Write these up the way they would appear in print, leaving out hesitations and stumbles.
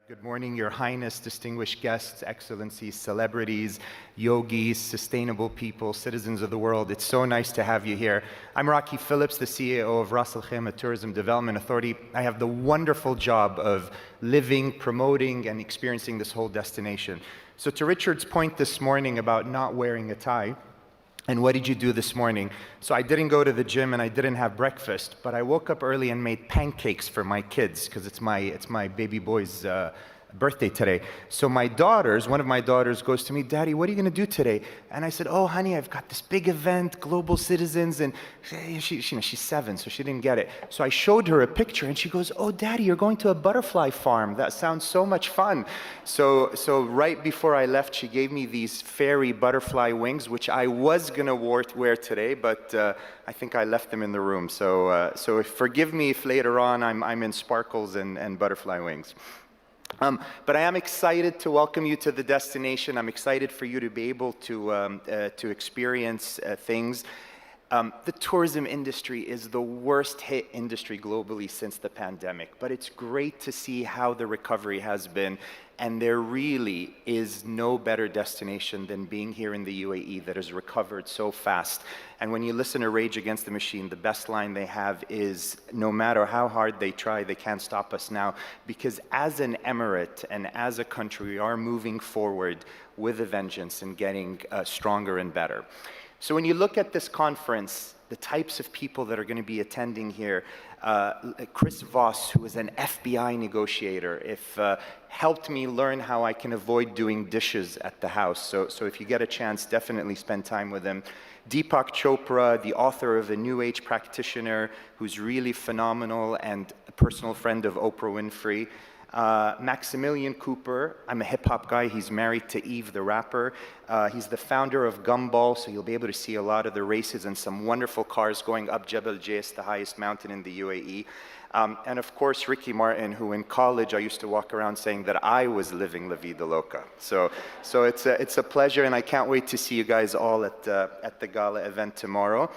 Good morning, Your Highness, distinguished guests, excellencies, celebrities, yogis, sustainable people, citizens of the world. It's so nice to have you here. I'm Raki Phillips, the CEO of Ras Al Khaimah Tourism Development Authority. I have the wonderful job of living, promoting, and experiencing this whole destination. So to Richard's point this morning about not wearing a tie, and what did you do this morning? So I didn't go to the gym and I didn't have breakfast, but I woke up early and made pancakes for my kids because it's my baby boy's birthday today. So one of my daughters goes to me, "Daddy, what are you going to do today?" And I said, "Oh, honey, I've got this big event, Global Citizens," and she's 7, so she didn't get it. So I showed her a picture and she goes, "Oh, Daddy, you're going to a butterfly farm. That sounds so much fun." So right before I left, she gave me these fairy butterfly wings, which I was going to wear today, but I think I left them in the room. So forgive me if later on I'm in sparkles and butterfly wings. But I am excited to welcome you to the destination. I'm excited for you to be able to experience things. The tourism industry is the worst hit industry globally since the pandemic, but it's great to see how the recovery has been. And there really is no better destination than being here in the UAE that has recovered so fast. And when you listen to Rage Against the Machine, the best line they have is, no matter how hard they try, they can't stop us now. Because as an emirate and as a country, we are moving forward with a vengeance and getting stronger and better. So when you look at this conference, the types of people that are going to be attending here, Chris Voss, who is an FBI negotiator, helped me learn how I can avoid doing dishes at the house. So if you get a chance, definitely spend time with him. Deepak Chopra, the author of A New Age Practitioner, who's really phenomenal and a personal friend of Oprah Winfrey. Maximilian Cooper, I'm a hip-hop guy, he's married to Eve the rapper. He's the founder of Gumball, so you'll be able to see a lot of the races and some wonderful cars going up Jebel, the highest mountain in the UAE. And of course, Ricky Martin, who in college I used to walk around saying that I was living La Vida Loca. So it's a pleasure, and I can't wait to see you guys all at the gala event tomorrow.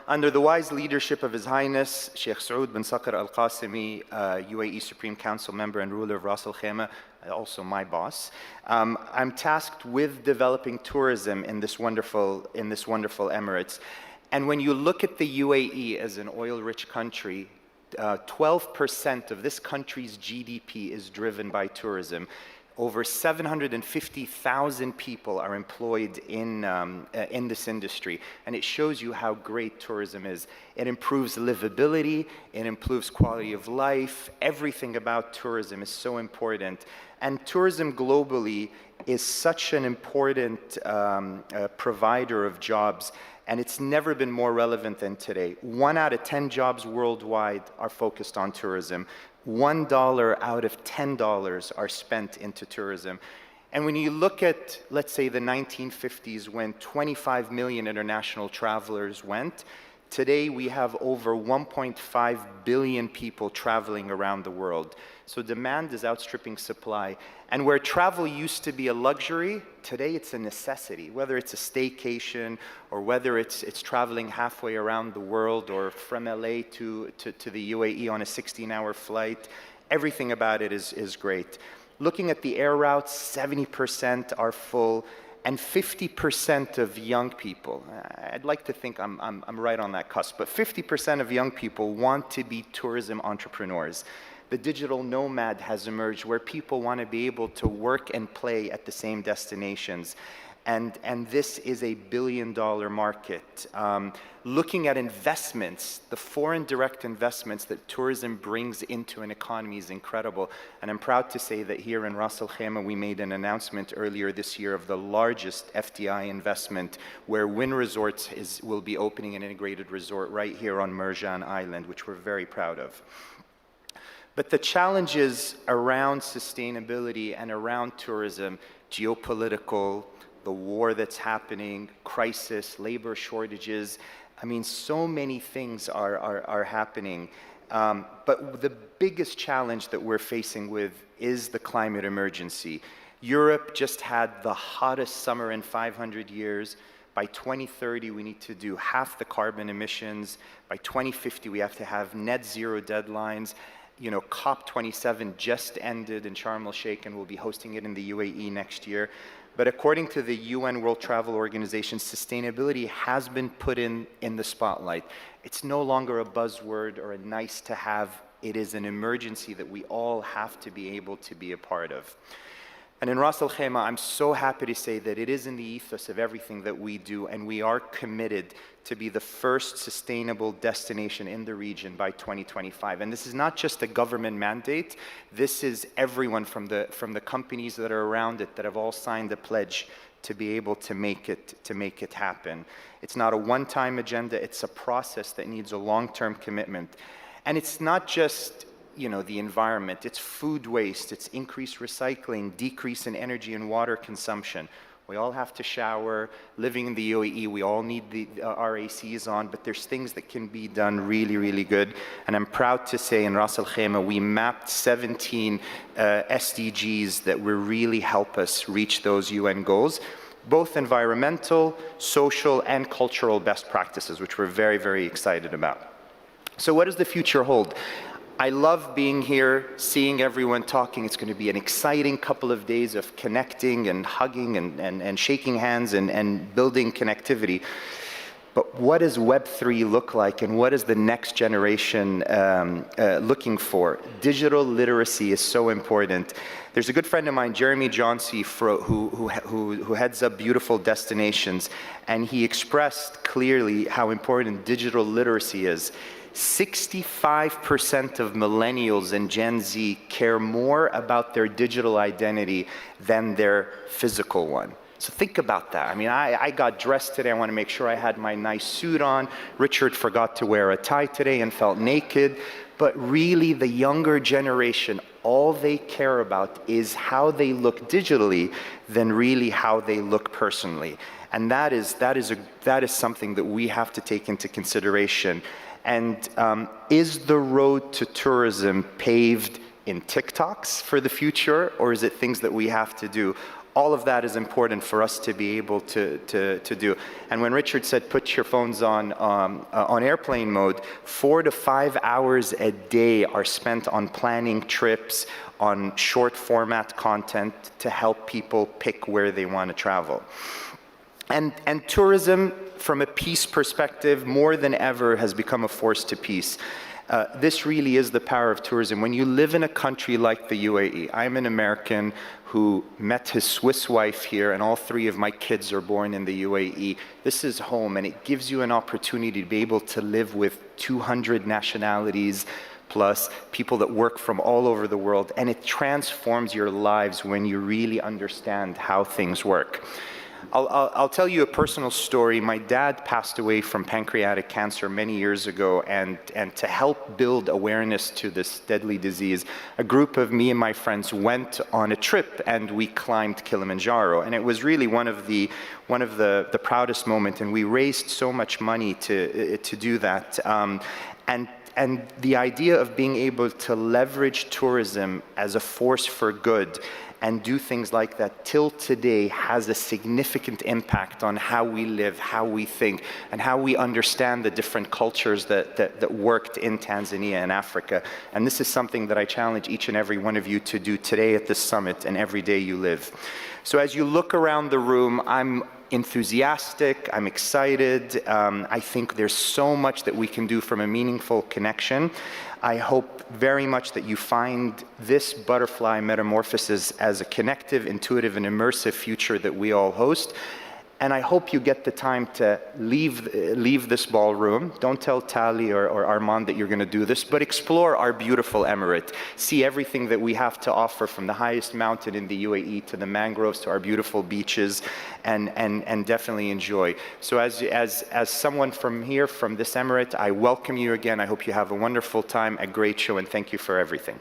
Under the wise leadership of His Highness, Sheikh Saud bin Saqr Al-Qasimi, UAE Supreme Council member and ruler of Ras Al Khaimah, also my boss, I'm tasked with developing tourism in this wonderful Emirates. And when you look at the UAE as an oil-rich country, 12% of this country's GDP is driven by tourism. Over 750,000 people are employed in this industry, and it shows you how great tourism is. It improves livability, it improves quality of life. Everything about tourism is so important. And tourism globally is such an important provider of jobs, and it's never been more relevant than today. 1 out of 10 jobs worldwide are focused on tourism. $1 out of $10 are spent into tourism. And when you look at, let's say, the 1950s, when 25 million international travelers went, today we have over 1.5 billion people traveling around the world. So demand is outstripping supply. And where travel used to be a luxury, today it's a necessity. Whether it's a staycation or whether it's traveling halfway around the world or from LA to the UAE on a 16-hour flight, everything about it is great. Looking at the air routes, 70% are full. And 50% of young people, I'd like to think I'm right on that cusp, but 50% of young people want to be tourism entrepreneurs. The digital nomad has emerged where people want to be able to work and play at the same destinations. And this is a billion-dollar market. Looking at investments, the foreign direct investments that tourism brings into an economy is incredible. And I'm proud to say that here in Ras Al Khaimah, we made an announcement earlier this year of the largest FDI investment, where Wynn Resorts will be opening an integrated resort right here on Marjan Island, which we're very proud of. But the challenges around sustainability and around tourism, geopolitical, the war that's happening, crisis, labor shortages, I mean, so many things are happening. But the biggest challenge that we're facing with is the climate emergency. Europe just had the hottest summer in 500 years. By 2030, we need to do half the carbon emissions. By 2050, we have to have net zero deadlines. COP27 just ended in Sharm el-Sheikh, and we'll be hosting it in the UAE next year. But according to the UN World Travel Organization, sustainability has been put in the spotlight. It's no longer a buzzword or a nice to have. It is an emergency that we all have to be able to be a part of. And in Ras Al Khaimah, I'm so happy to say that it is in the ethos of everything that we do, and we are committed to be the first sustainable destination in the region by 2025. And this is not just a government mandate. This is everyone from the companies that are around it that have all signed a pledge to be able to make it happen. It's not a one-time agenda. It's a process that needs a long-term commitment. And it's not just the environment, it's food waste, it's increased recycling, decrease in energy and water consumption. We all have to shower. Living in the UAE, we all need our ACs on, but there's things that can be done really, really good. And I'm proud to say in Ras Al Khaimah, we mapped 17 SDGs that will really help us reach those UN goals, both environmental, social, and cultural best practices, which we're very, very excited about. So what does the future hold? I love being here, seeing everyone talking. It's going to be an exciting couple of days of connecting and hugging and shaking hands and building connectivity. But what does Web3 look like, and what is the next generation looking for? Digital literacy is so important. There's a good friend of mine, Jeremy Johnsey, who heads up Beautiful Destinations, and he expressed clearly how important digital literacy is. 65% of millennials and Gen Z care more about their digital identity than their physical one. So think about that. I mean, I got dressed today. I want to make sure I had my nice suit on. Richard forgot to wear a tie today and felt naked. But really, the younger generation, all they care about is how they look digitally than really how they look personally. And that is something that we have to take into consideration. And is the road to tourism paved in TikToks for the future, or is it things that we have to do? All of that is important for us to be able to do. And when Richard said put your phones on airplane mode, 4 to 5 hours a day are spent on planning trips, on short format content to help people pick where they want to travel. And tourism, from a peace perspective, more than ever has become a force to peace. This really is the power of tourism. When you live in a country like the UAE, I'm an American who met his Swiss wife here, and all 3 of my kids are born in the UAE. This is home, and it gives you an opportunity to be able to live with 200 nationalities, plus people that work from all over the world, and it transforms your lives when you really understand how things work. I'll tell you a personal story. My dad passed away from pancreatic cancer many years ago, and to help build awareness to this deadly disease, a group of me and my friends went on a trip and we climbed Kilimanjaro. And it was really one of the proudest moments, and we raised so much money to do that. And the idea of being able to leverage tourism as a force for good and do things like that till today has a significant impact on how we live, how we think, and how we understand the different cultures that worked in Tanzania and Africa. And this is something that I challenge each and every one of you to do today at this summit and every day you live. So as you look around the room, I'm enthusiastic, I'm excited. I think there's so much that we can do from a meaningful connection. I hope very much that you find this butterfly metamorphosis as a connective, intuitive, and immersive future that we all host. And I hope you get the time to leave this ballroom. Don't tell Tali or Armand that you're going to do this, but explore our beautiful Emirate. See everything that we have to offer, from the highest mountain in the UAE to the mangroves to our beautiful beaches, and definitely enjoy. So as someone from here, from this Emirate, I welcome you again. I hope you have a wonderful time, a great show, and thank you for everything.